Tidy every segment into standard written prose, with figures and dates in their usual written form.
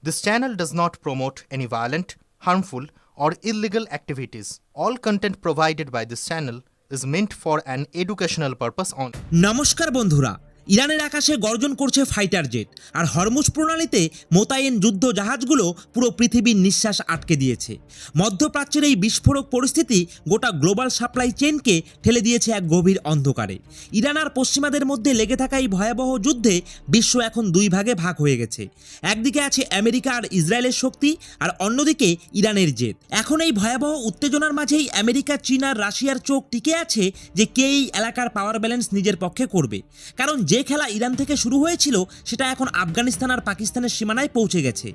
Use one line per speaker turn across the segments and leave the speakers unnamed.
This channel does not promote any violent, harmful, or illegal activities. All content provided by this channel is meant for an educational purpose only.
নমস্কার বন্ধুরা, ইরানের আকাশে গর্জন করছে fighter jet আর Hormuz প্রণালীতে মোতায়েন যুদ্ধ জাহাজগুলো পুরো পৃথিবীর নিঃশ্বাস আটকে দিয়েছে। মধ্যপ্রাচ্যের এই বিস্ফোরক পরিস্থিতি গোটা গ্লোবাল সাপ্লাই চেইনকে ঠেলে দিয়েছে এক গভীর অন্ধকারে। ইরান আর পশ্চিমাদের মধ্যে লেগে থাকা এই ভয়াবহ যুদ্ধে বিশ্ব এখন দুই ভাগে ভাগ হয়ে গেছে। একদিকে আছে আমেরিকা আর ইসরায়েলের শক্তি, আর অন্যদিকে ইরানের জেদ। এখন এই ভয়াবহ উত্তেজনার মাঝেই আমেরিকা, চীন আর রাশিয়ার চোখ টিকে আছে যে কে এই এলাকার পাওয়ার ব্যালেন্স নিজের পক্ষে করবে। কারণ যে খেলা ইরান থেকে শুরু হয়েছিল সেটা এখন আফগানিস্তান আর পাকিস্তানের সীমানায় পৌঁছে গেছে।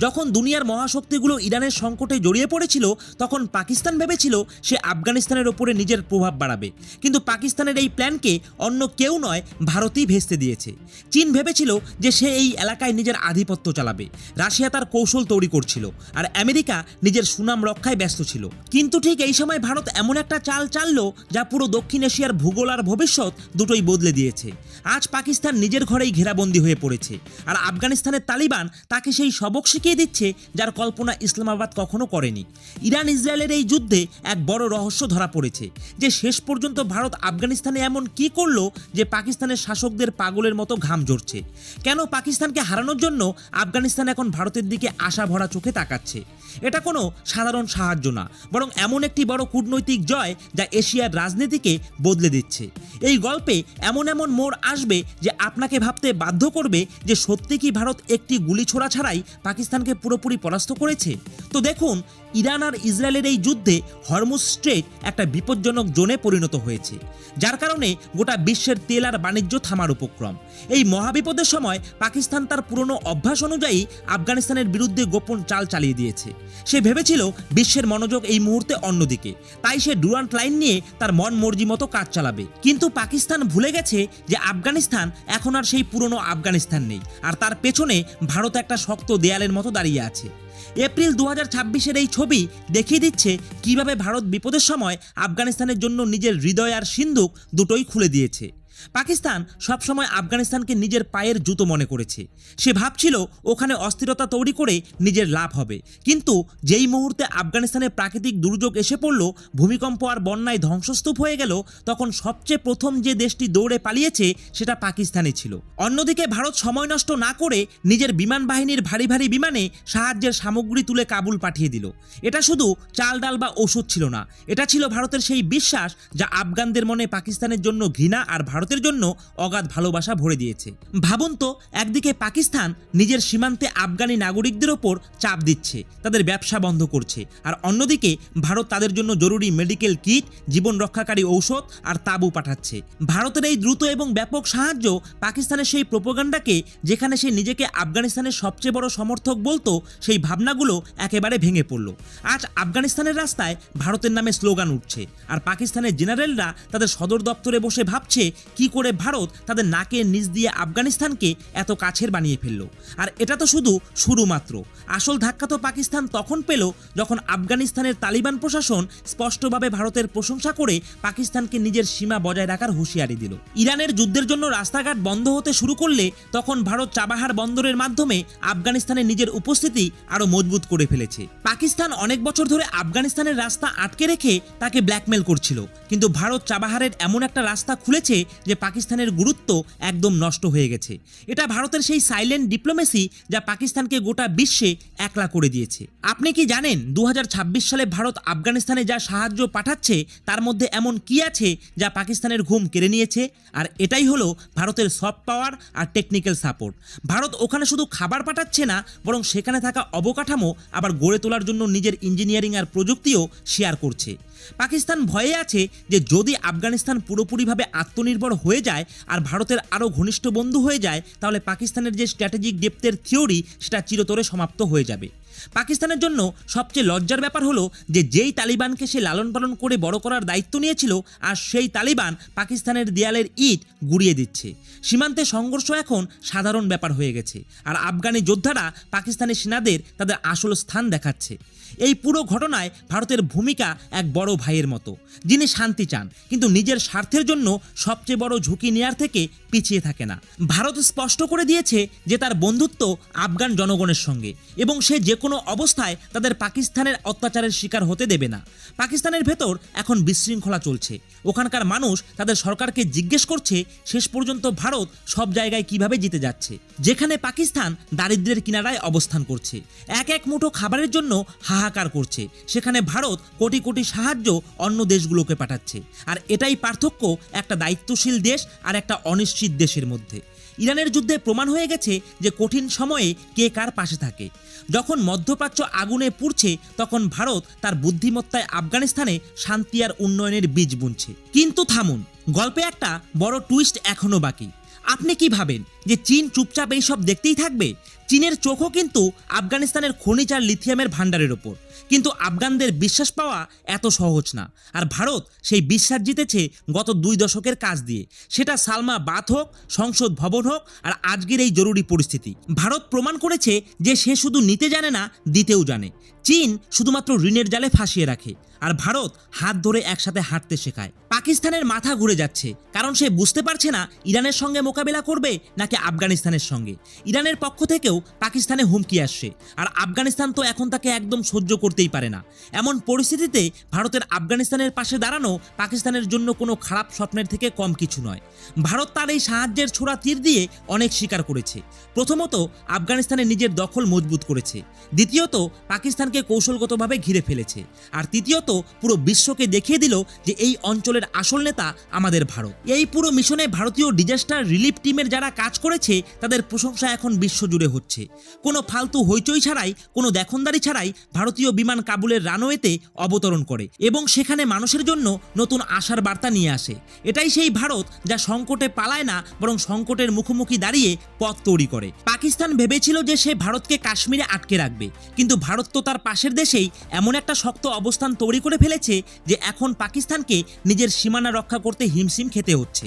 যখন দুনিয়ার মহাশক্তিগুলো ইরানের সংকটে জড়িয়ে পড়েছিল তখন পাকিস্তান ভেবেছিল সে আফগানিস্তানের ওপরে নিজের প্রভাব বাড়াবে, কিন্তু পাকিস্তানের এই প্ল্যানকে অন্য কেউ নয় ভারতই ভেস্তে দিয়েছে। চীন ভেবেছিল যে সে এই এলাকায় নিজের আধিপত্য চালাবে, রাশিয়া তার কৌশল তৈরি করছিল, আর আমেরিকা নিজের সুনাম রক্ষায় ব্যস্ত ছিল। কিন্তু ঠিক এই সময় ভারত এমন একটা চাল চাললো যা পুরো দক্ষিণ এশিয়ার ভূগোল আর ভবিষ্যৎ দুটোই বদলে দিয়েছে। আজ পাকিস্তান নিজের ঘরেই ঘেরাবন্দি হয়ে পড়েছে, আর আফগানিস্তানের তালিবান তাকে সেই সবক শিখিয়ে দিচ্ছে যার কল্পনা ইসলামাবাদ কখনো করেনি। ইরান ইসরায়েলের এই যুদ্ধে এক বড় রহস্য ধরা পড়েছে যে শেষ পর্যন্ত ভারত আফগানিস্তানে এমন কি করলো যে পাকিস্তানের শাসকদের পাগলের মতো ঘাম ঝরছে। কেন পাকিস্তানকে হারানোর জন্য আফগানিস্তান এখন ভারতের দিকে আশা ভরা চোখে তাকাচ্ছে। এটা কোনো সাধারণ সাহায্য না, বরং এমন একটি বড় কূটনৈতিক জয় যা এশিয়ার রাজনীতিকে বদলে দিচ্ছে। এই গল্পে এমন এমন মোড় আসবে যে আপনাকে ভাবতে বাধ্য করবে যে সত্যি কি ভারত একটি গুলি ছোড়া ছাড়াই পাকিস্তানকে পুরোপুরি পরাস্ত করেছে। তো দেখুন, ইরান আর ইসরায়েলের এই যুদ্ধে হরমুজ স্ট্রেট একটা বিপজ্জনক জোনে পরিণত হয়েছে, যার কারণে গোটা বিশ্বের তেল আর বাণিজ্য থামার উপক্রম। এই মহাবিপদের সময় পাকিস্তান তার পুরনো অভ্যাস অনুযায়ী আফগানিস্তানের বিরুদ্ধে গোপন চাল চালিয়ে দিয়েছে। সে ভেবেছিল বিশ্বের মনোযোগ এই মুহূর্তে অন্যদিকে, তাই সে ডুরান্ট লাইন নিয়ে তার মন মর্জি মতো কাজ চালাবে। কিন্তু পাকিস্তান ভুলে গেছে যে আফগানিস্তান এখন আর সেই পুরনো আফগানিস্তান নেই, আর তার পেছনে ভারত একটা শক্ত দেয়ালের মতো দাঁড়িয়ে আছে। এপ্রিল 2026-এর এই ছবি দেখিয়ে দিচ্ছে কিভাবে ভারত বিপদের সময় আফগানিস্তানের জন্য নিজের হৃদয় আর সিন্ধুক দুটোই খুলে দিয়েছে। পাকিস্তান সবসময় আফগানিস্তানকে নিজের পায়ের জুতো মনে করেছে। সে ভাবছিল ওখানে অস্থিরতা তৈরি করে নিজের লাভ হবে, কিন্তু যেই মুহূর্তে আফগানিস্তানে প্রাকৃতিক দুর্যোগ এসে পড়ল, ভূমিকম্প আর বন্যায় ধ্বংসস্তূপ হয়ে গেল, তখন সবচেয়ে প্রথম যে দেশটি দৌড়ে পালিয়েছে সেটা পাকিস্তানই ছিল। অন্যদিকে ভারত সময় নষ্ট না করে নিজের বিমান বাহিনীর ভারী ভারী বিমানে সাহায্যের সামগ্রী তুলে কাবুল পাঠিয়ে দিল। এটা শুধু চাল ডাল বা ওষুধ ছিল না, এটা ছিল ভারতের সেই বিশ্বাস যা আফগানদের মনে পাকিস্তানের জন্য ঘৃণা আর ভারতের জন্য অগাধ ভালোবাসা ভরে দিয়েছে। ভাবুন তো, একদিকে পাকিস্তান নিজের সীমান্তে আফগানি নাগরিকদের ওপর চাপ দিচ্ছে, তাদের ব্যবসা বন্ধ করছে, আর অন্যদিকে ভারত তাদের জন্য জরুরি মেডিকেল কিট, জীবন রক্ষাকারী ঔষধ আর তাঁবু পাঠাচ্ছে। ভারতের এই দ্রুত এবং ব্যাপক সাহায্য পাকিস্তানের সেই প্রোপাগান্ডাকে, যেখানে সে নিজেকে আফগানিস্তানের সবচেয়ে বড় সমর্থক বলতো, সেই ভাবনাগুলো একেবারে ভেঙে পড়ল। আজ আফগানিস্তানের রাস্তায় ভারতের নামে স্লোগান উঠছে, আর পাকিস্তানের জেনারেলরা তাদের সদর দপ্তরে বসে ভাবছে কি করে ভারত তাদের নাকের নিচ দিয়ে আফগানিস্তানকে এত কাছের বানিয়ে ফেলল। আর এটা তো শুধু শুরু মাত্র। আসল ধাক্কা তো পাকিস্তান তখন পেল যখন আফগানিস্তানের তালিবান প্রশাসন স্পষ্টভাবে ভারতের প্রশংসা করে পাকিস্তানকে নিজের সীমা বজায় রাখার হুঁশিয়ারি দিল। ইরানের যুদ্ধের জন্য রাস্তাঘাট বন্ধ হতে শুরু করলে তখন ভারত চাবাহার বন্দরের মাধ্যমে আফগানিস্তানে নিজের উপস্থিতি আরো মজবুত করে ফেলেছে। পাকিস্তান অনেক বছর ধরে আফগানিস্তানের রাস্তা আটকে রেখে তাকে ব্ল্যাকমেল করছিল, কিন্তু ভারত চাবাহারের এমন একটা রাস্তা খুলেছে যে পাকিস্তানের গুরুত্ব একদম নষ্ট হয়ে গেছে। এটা ভারতের সেই সাইলেন্ট ডিপ্লোমেসি যা পাকিস্তানকে গোটা বিশ্বে একলা করে দিয়েছে। আপনি কি জানেন 2026 সালে ভারত আফগানিস্তানে যা সাহায্য পাঠাচ্ছে তার মধ্যে এমন কি আছে যা পাকিস্তানের ঘুম কেড়ে নিয়েছে? আর এটাই হলো ভারতের সফট পাওয়ার আর টেকনিক্যাল সাপোর্ট। ভারত ওখানে শুধু খাবার পাঠাচ্ছে না, বরং সেখানে থাকা অবকাঠামো আবার গড়ে তোলার জন্য নিজের ইঞ্জিনিয়ারিং আর প্রযুক্তিও শেয়ার করছে। পাকিস্তান ভয়ে আছে যে যদি আফগানিস্তান পুরোপুরিভাবে আত্মনির্ভর হয়ে যায় আর ভারতের আরও ঘনিষ্ঠ বন্ধু হয়ে যায়, তাহলে পাকিস্তানের যে স্ট্র্যাটেজিক ডেপথের থিওরি সেটা চিরতরে সমাপ্ত হয়ে যাবে। পাকিস্তানের জন্য সবচেয়ে লজ্জার ব্যাপার হলো যে যেই তালিবানকে সে লালন পালন করে বড় করার দায়িত্ব নিয়েছিল, আর সেই তালিবান পাকিস্তানের দেয়ালের ইট গুড়িয়ে দিচ্ছে। সীমান্তে সংঘর্ষ এখন সাধারণ ব্যাপার হয়ে গেছে, আর আফগানি যোদ্ধারা পাকিস্তানি সেনাদের তাদের আসল স্থান দেখাচ্ছে। এই পুরো ঘটনায় ভারতের ভূমিকা এক বড় ভাইয়ের মতো, যিনি শান্তি চান কিন্তু নিজের স্বার্থের জন্য সবচেয়ে বড় ঝুঁকি নেওয়ার থেকে পিছিয়ে থাকে না। ভারত স্পষ্ট করে দিয়েছে যে তার বন্ধুত্ব আফগান জনগণের সঙ্গে, এবং সে যে কোনো অবস্থায় তাদের পাকিস্তানের অত্যাচারের শিকার হতে দেবে না। পাকিস্তানের ভেতর এখন বিশৃঙ্খলা চলছে। ওখানকার মানুষ তাদের সরকারকে জিজ্ঞেস করছে শেষ পর্যন্ত ভারত সব জায়গায় কিভাবে জিতে যাচ্ছে, যেখানে পাকিস্তান দারিদ্র্যের কিনারায় অবস্থান করছে, এক এক মুঠো খাবারের জন্য হাহাকার করছে, সেখানে ভারত কোটি কোটি সাহায্য অন্য দেশগুলোকে পাঠাচ্ছে। আর এটাই পার্থক্য একটা দায়িত্বশীল দেশ আর একটা অনিশ্চিত দেশের মধ্যে। ইরানের যুদ্ধে প্রমাণ হয়ে গেছে যে কঠিন সময়ে কে কার পাশে থাকে। যখন মধ্যপ্রাচ্য আগুনে পুড়ছে, তখন ভারত তার বুদ্ধিমত্তায় আফগানিস্তানে শান্তি আর উন্নয়নের বীজ বুনছে। কিন্তু থামুন, গল্পে একটা বড় টুইস্ট এখনো বাকি। আপনি কি ভাবেন যে চীন চুপচাপ এইসব দেখতেই থাকবে? চীনের চোখও কিন্তু আফগানিস্তানের খনিজ আর লিথিয়ামের ভান্ডারের ওপর, কিন্তু আফগানদের বিশ্বাস পাওয়া এত সহজ না। আর ভারত সেই বিশ্বাস জিতেছে গত 2 দশকের কাজ দিয়ে, সেটা সালমা বাত হোক, সংসদ ভবন হোক, আর আজকের এই জরুরি পরিস্থিতি। ভারত প্রমাণ করেছে যে সে শুধু নিতে জানে না, দিতেও জানে। চীন শুধুমাত্র ঋণের জালে ফাঁসিয়ে রাখে, আর ভারত হাত ধরে একসাথে হাঁটতে শেখায়। পাকিস্তানের মাথা ঘুরে যাচ্ছে, কারণ সে বুঝতে পারছে না ইরানের সঙ্গে মোকাবেলা করবে নাকি আফগানিস্তানের সঙ্গে। ইরানের পক্ষ থেকেও পাকিস্তানে হুমকি আসছে, আর আফগানিস্তান তো এখন তাকে একদম সহ্য করতেই পারে না। এমন পরিস্থিতিতে ভারতের আফগানিস্তানের পাশে দাঁড়ানো পাকিস্তানের জন্য কোনো খারাপ স্বপ্নের থেকে কম কিছু নয়। ভারত তার এই সাহায্যের ছোড়া তীর দিয়ে অনেক শিকার করেছে। প্রথমত, আফগানিস্তানে নিজের দখল মজবুত করেছে। দ্বিতীয়ত, পাকিস্তানকে কৌশলগতভাবে ঘিরে ফেলেছে। আর তৃতীয়ত, পুরো বিশ্বকে দেখিয়ে দিল যে এই অঞ্চলের আসল নেতা আমাদের ভারত। এই পুরো মিশনে ভারতীয় ডিজাস্টার রিলিফ টিমের যারা কাজ করেছে, তাদের প্রশংসা এখন বিশ্বজুড়ে হচ্ছে। কোনো ফালতু হইচই ছাড়াই, কোনো দেখনদারি ছাড়াই ভারতীয় বিমান কাবুলের রানওয়েতে অবতরণ করে এবং সেখানে মানুষের জন্য নতুন আশার বার্তা নিয়ে আসে। এটাই সেই ভারত যা সংকটে পালায় না, বরং সংকটের মুখোমুখি দাঁড়িয়ে পথ তৈরি করে। পাকিস্তান ভেবেছিল যে সে ভারতকে কাশ্মীরে আটকে রাখবে, কিন্তু ভারত তো তার পাশের দেশেই এমন একটা শক্ত অবস্থান তৈরি করে ফেলেছে যে এখন পাকিস্তানকে নিজের সীমানা রক্ষা করতে হিমশিম খেতে হচ্ছে।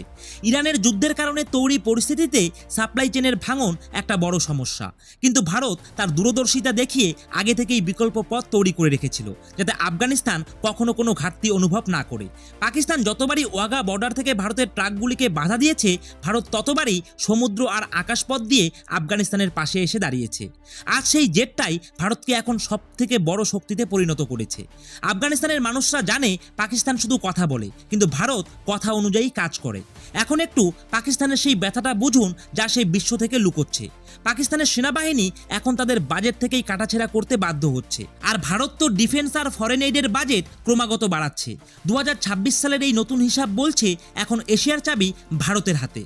ইরানের যুদ্ধের কারণে তৈরি পরিস্থিতিতে সাপ্লাই চেনের ভাঙন একটা বড় সমস্যা, কিন্তু ভারত তার দূরদর্শিতা দেখিয়ে আগে থেকেই বিকল্প পথ তৈরি করে রেখেছিল, যাতে আফগানিস্তান কখনো কোনো ঘাটতি অনুভব না করে। পাকিস্তান যতবারই ওয়াগা বর্ডার থেকে ভারতের ট্রাকগুলিকে বাধা দিয়েছে, ভারত ততবারই সমুদ্র আর আকাশপথ দিয়ে আফগানিস্তানের পাশে এসে দাঁড়িয়েছে। আজ সেই জেটটাই ভারতকে এখন সব থেকে বড় শক্তিতে পরিণত করেছে। আফগানিস্তানের মানুষরা জানে পাকিস্তান শুধু কথা বলে, কিন্তু ভারত কথা অনুযায়ী কাজ করে। এখন একটু পাকিস্তানের সেই ব্যথাটা বুঝুন যা সেই বিশ্ব থেকে লুকোচ্ছে। পাকিস্তানের সেনাবাহিনী এখন তাদের বাজেট থেকেই কাটাছেড়া করতে বাধ্য হচ্ছে, আর ভারত তো ডিফেন্স আর ফরেন এইডের বাজেট ক্রমাগত বাড়াচ্ছে। 2026 সালের এই নতুন হিসাব বলছে এখন এশিয়ার চাবি ভারতের হাতে।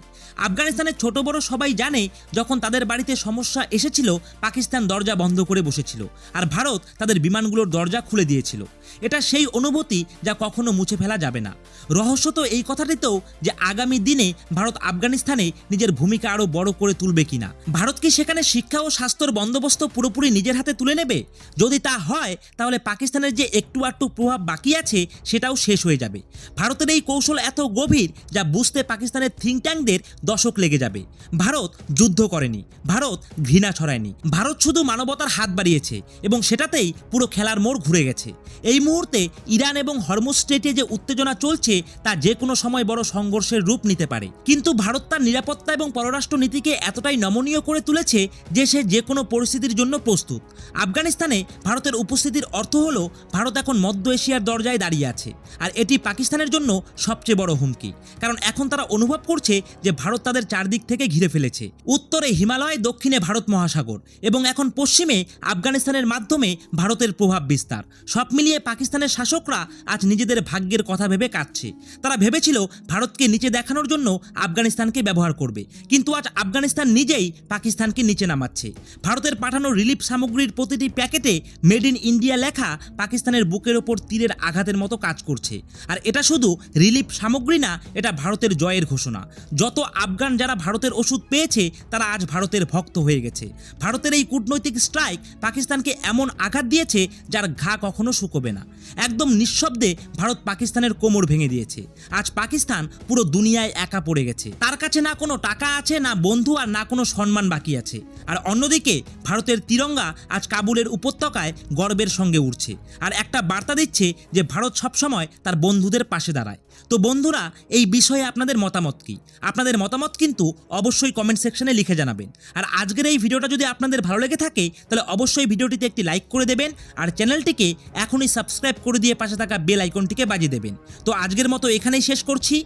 আফগানিস্তানের ছোট বড় সবাই জানে, যখন তাদের বাড়িতে সমস্যা এসেছিল পাকিস্তান দরজা বন্ধ করে বসেছিল, আর ভারত তাদের বিমানগুলোর দরজা খুলে দিয়েছিল। এটা সেই অনুভূতি যা কখনো মুছে ফেলা যাবে না। রহস্য তো এই কথাটিতেও যে আগামী দিনে ভারত আফগানিস্তানে নিজের ভূমিকা আরও বড় করে তুলবে কিনা। ভারত কি সেখানে শিক্ষা ও স্বাস্থ্যর বন্দোবস্ত পুরোপুরি নিজের হাতে তুলে নেবে? যদি তা হয়, তাহলে পাকিস্তানের যে একটু আধটু প্রভাব বাকি আছে সেটাও শেষ হয়ে যাবে। ভারতের এই কৌশল এত গভীর যা বুঝতে পাকিস্তানের থিঙ্ক ট্যাঙ্কদের দশক লেগে যাবে। ভারত যুদ্ধ করেনি, ভারত ঘৃণা ছড়ায়নি, ভারত শুধু মানবতার হাত বাড়িয়েছে, এবং সেটাতেই পুরো খেলার মোড় ঘুরে গেছে। এই মুহূর্তে ইরান এবং হরমুজ স্ট্রেটে যে উত্তেজনা চলছে তা যে কোনো সময় বড় সংঘর্ষের রূপ নিতে পারে, কিন্তু ভারত তার নিরাপত্তা এবং পররাষ্ট্র নীতিকে এতটাই নমনীয় করে তুলেছে যে সে যে কোনো পরিস্থিতির জন্য প্রস্তুত। আফগানিস্তানে ভারতের উপস্থিতির অর্থ হলো ভারত এখন মধ্য এশিয়ার দরজায় দাঁড়িয়ে আছে, আর এটি পাকিস্তানের জন্য সবচেয়ে বড় হুমকি, কারণ এখন তারা অনুভব করছে যে ভারত তাদের চারদিক থেকে ঘিরে ফেলেছে। উত্তরে হিমালয়, দক্ষিণে ভারত মহাসাগর, এবং এখন পশ্চিমে আফগানিস্তানের মাধ্যমে ভারতের প্রভাব বিস্তার। সব মিলিয়ে পাকিস্তানের শাসকরা আজ নিজেদের ভাগ্যের কথা ভেবে কাঁদছে। তারা ভেবেছিল ভারতকে নিচে দেখানোর জন্য আফগানিস্তানকে ব্যবহার করবে, কিন্তু আজ আফগানিস্তান নিজেই পাকিস্তান পাকিস্তানকে নিচে নামাচ্ছে। ভারতের পাঠানো রিলিফ সামগ্রীর প্রতিটি প্যাকেটে মেড ইন ইন্ডিয়া লেখা পাকিস্তানের বুকের ওপর তীরের আঘাতের মতো কাজ করছে। আর এটা শুধু রিলিফ সামগ্রী না, এটা ভারতের জয়ের ঘোষণা। যত আফগান যারা ভারতের ওষুধ পেয়েছে তারা আজ ভারতের ভক্ত হয়ে গেছে। ভারতের এই কূটনৈতিক স্ট্রাইক পাকিস্তানকে এমন আঘাত দিয়েছে যার ঘা কখনো শুকোবে না। একদম নিঃশব্দে ভারত পাকিস্তানের কোমর ভেঙে দিয়েছে। আজ পাকিস্তান পুরো দুনিয়ায় একা পড়ে গেছে। তার কাছে না কোনো টাকা আছে, না বন্ধু, আর না কোনো সম্মান বাকি আছে। আর অন্যদিকে ভারতের তিরঙ্গা আজ কাবুলের উপত্যকায় গর্বের সঙ্গে উড়ছে আর একটা বার্তা দিচ্ছে যে ভারত সবসময় তার বন্ধুদের পাশে দাঁড়ায়। তো বন্ধুরা, এই বিষয়ে আপনাদের মতামত কি? আপনাদের মতামত কিন্তু অবশ্যই কমেন্ট সেকশনে লিখে জানাবেন। আর আজকের এই ভিডিওটা যদি আপনাদের ভালো লেগে থাকে তাহলে অবশ্যই ভিডিওটিতে একটি লাইক করে দেবেন আর চ্যানেলটিকে এখনই সাবস্ক্রাইব করে দিয়ে পাশে থাকা বেল আইকনটিকে বাজিয়ে দেবেন। তো আজকের মতো এখানেই শেষ করছি।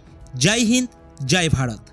জয় হিন্দ, জয় ভারত।